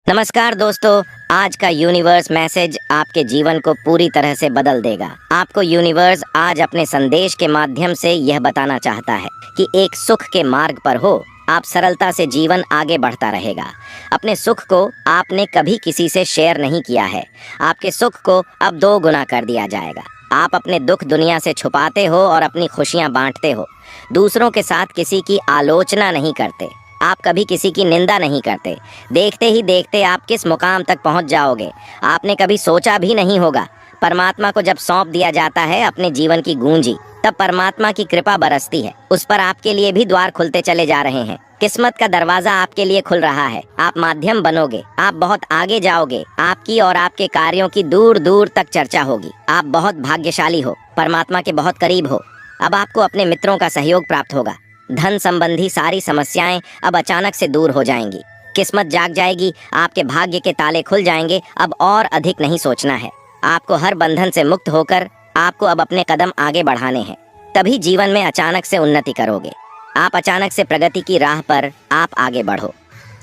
नमस्कार दोस्तों, आज का यूनिवर्स मैसेज आपके जीवन को पूरी तरह से बदल देगा। आपको यूनिवर्स आज अपने संदेश के माध्यम से यह बताना चाहता है कि एक सुख के मार्ग पर हो, आप सरलता से जीवन आगे बढ़ता रहेगा। अपने सुख को आपने कभी किसी से शेयर नहीं किया है, आपके सुख को अब 2 गुना कर दिया जाएगा। आप अपने दुख दुनिया से छुपाते हो और अपनी खुशियां बांटते हो। दूसरों के साथ किसी की आलोचना नहीं करते, आप कभी किसी की निंदा नहीं करते। देखते ही देखते आप किस मुकाम तक पहुंच जाओगे, आपने कभी सोचा भी नहीं होगा। परमात्मा को जब सौंप दिया जाता है अपने जीवन की गूंजी, तब परमात्मा की कृपा बरसती है। उस पर आपके लिए भी द्वार खुलते चले जा रहे हैं। किस्मत का दरवाजा आपके लिए खुल रहा है। आप माध्यम बनोगे, आप बहुत आगे जाओगे। आपकी और आपके कार्यों की दूर दूर तक चर्चा होगी। आप बहुत भाग्यशाली हो, परमात्मा के बहुत करीब हो। अब आपको अपने मित्रों का सहयोग प्राप्त होगा। धन संबंधी सारी समस्याएं अब अचानक से दूर हो जाएंगी। किस्मत जाग जाएगी, आपके भाग्य के ताले खुल जाएंगे। अब और अधिक नहीं सोचना है। आपको हर बंधन से मुक्त होकर आपको अब अपने कदम आगे बढ़ाने हैं। तभी जीवन में अचानक से उन्नति करोगे। आप अचानक से प्रगति की राह पर आप आगे बढ़ो।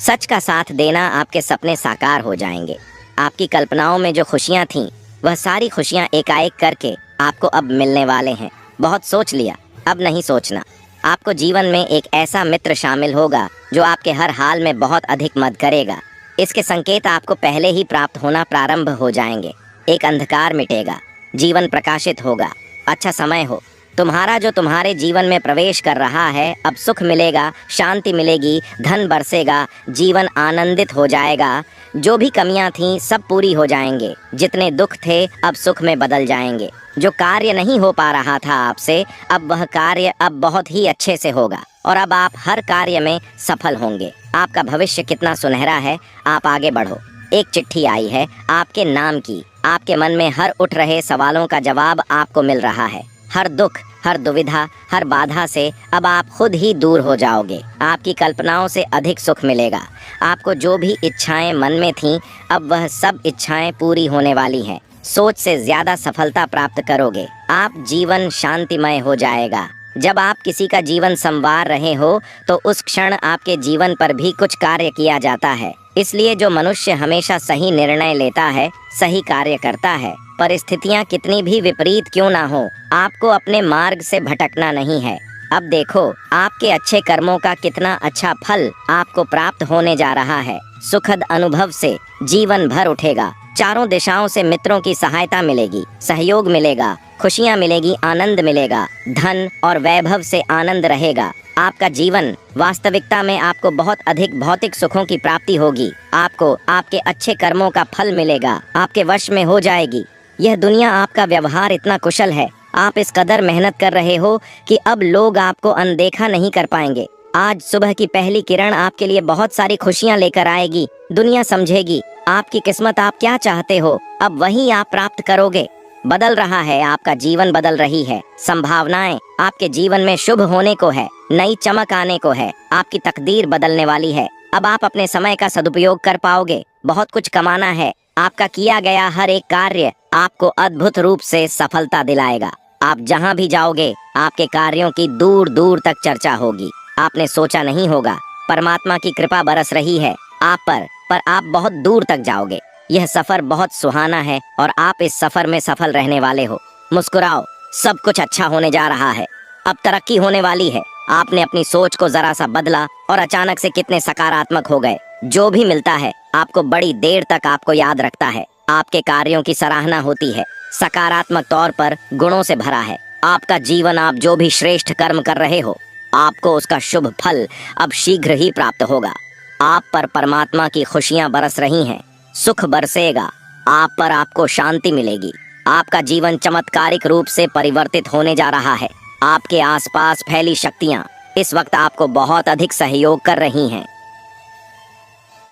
सच का साथ देना, आपके सपने साकार हो जाएंगे। आपकी कल्पनाओं में जो खुशियां थीं, वह सारी खुशियां एकाएक करके आपको अब मिलने वाले हैं। बहुत सोच लिया, अब नहीं सोचना। आपको जीवन में एक ऐसा मित्र शामिल होगा जो आपके हर हाल में बहुत अधिक मदद करेगा। इसके संकेत आपको पहले ही प्राप्त होना प्रारंभ हो जाएंगे। एक अंधकार मिटेगा, जीवन प्रकाशित होगा। अच्छा समय हो। तुम्हारा जो तुम्हारे जीवन में प्रवेश कर रहा है, अब सुख मिलेगा, शांति मिलेगी, धन बरसेगा, जीवन आनंदित हो जाएगा। जो भी कमियां थीं सब पूरी हो जाएंगे। जितने दुख थे अब सुख में बदल जाएंगे। जो कार्य नहीं हो पा रहा था आपसे, अब वह कार्य अब बहुत ही अच्छे से होगा और अब आप हर कार्य में सफल होंगे। आपका भविष्य कितना सुनहरा है। आप आगे बढ़ो। एक चिट्ठी आई है आपके नाम की। आपके मन में हर उठ रहे सवालों का जवाब आपको मिल रहा है। हर दुख, हर दुविधा, हर बाधा से अब आप खुद ही दूर हो जाओगे। आपकी कल्पनाओं से अधिक सुख मिलेगा। आपको जो भी इच्छाएं मन में थीं, अब वह सब इच्छाएं पूरी होने वाली हैं। सोच से ज्यादा सफलता प्राप्त करोगे। आप जीवन शांतिमय हो जाएगा। जब आप किसी का जीवन संवार रहे हो तो उस क्षण आपके जीवन पर भी कुछ कार्य किया जाता है। इसलिए जो मनुष्य हमेशा सही निर्णय लेता है, सही कार्य करता है, परिस्थितियां कितनी भी विपरीत क्यों ना हो, आपको अपने मार्ग से भटकना नहीं है। अब देखो आपके अच्छे कर्मों का कितना अच्छा फल आपको प्राप्त होने जा रहा है। सुखद अनुभव से जीवन भर उठेगा। चारों दिशाओं से मित्रों की सहायता मिलेगी, सहयोग मिलेगा, खुशियां मिलेगी, आनंद मिलेगा। धन और वैभव से आनंद रहेगा। आपका जीवन वास्तविकता में आपको बहुत अधिक भौतिक सुखों की प्राप्ति होगी। आपको आपके अच्छे कर्मों का फल मिलेगा, आपके वश में हो जाएगी। यह दुनिया आपका व्यवहार इतना कुशल है। आप इस कदर मेहनत कर रहे हो कि अब लोग आपको अनदेखा नहीं कर पाएंगे। आज सुबह की पहली किरण आपके लिए बहुत सारी खुशियां लेकर आएगी। दुनिया समझेगी आपकी किस्मत, आप क्या चाहते हो अब वही आप प्राप्त करोगे। बदल रहा है, आपका जीवन बदल रही है। संभावनाएं आपके जीवन में शुभ होने को है, नई चमक आने को है। आपकी तकदीर बदलने वाली है। अब आप अपने समय का सदुपयोग कर पाओगे। बहुत कुछ कमाना है। आपका किया गया हर एक कार्य आपको अद्भुत रूप से सफलता दिलाएगा। आप जहां भी जाओगे आपके कार्यों की दूर दूर तक चर्चा होगी। आपने सोचा नहीं होगा, परमात्मा की कृपा बरस रही है आप पर आप बहुत दूर तक जाओगे। यह सफर बहुत सुहाना है और आप इस सफर में सफल रहने वाले हो। मुस्कुराओ, सब कुछ अच्छा होने जा रहा है। अब तरक्की होने वाली है। आपने अपनी सोच को जरा सा बदला और अचानक से कितने सकारात्मक हो गए। जो भी मिलता है आपको बड़ी देर तक आपको याद रखता है। आपके कार्यों की सराहना होती है। सकारात्मक तौर पर गुणों से भरा है आपका जीवन। आप जो भी श्रेष्ठ कर्म कर रहे हो, आपको उसका शुभ फल अब शीघ्र ही प्राप्त होगा। आप पर परमात्मा की खुशियां बरस रही हैं। सुख बरसेगा आप पर, आपको शांति मिलेगी। आपका जीवन चमत्कारिक रूप से परिवर्तित होने जा रहा है। आपके आसपास फैली शक्तियां इस वक्त आपको बहुत अधिक सहयोग कर रही हैं।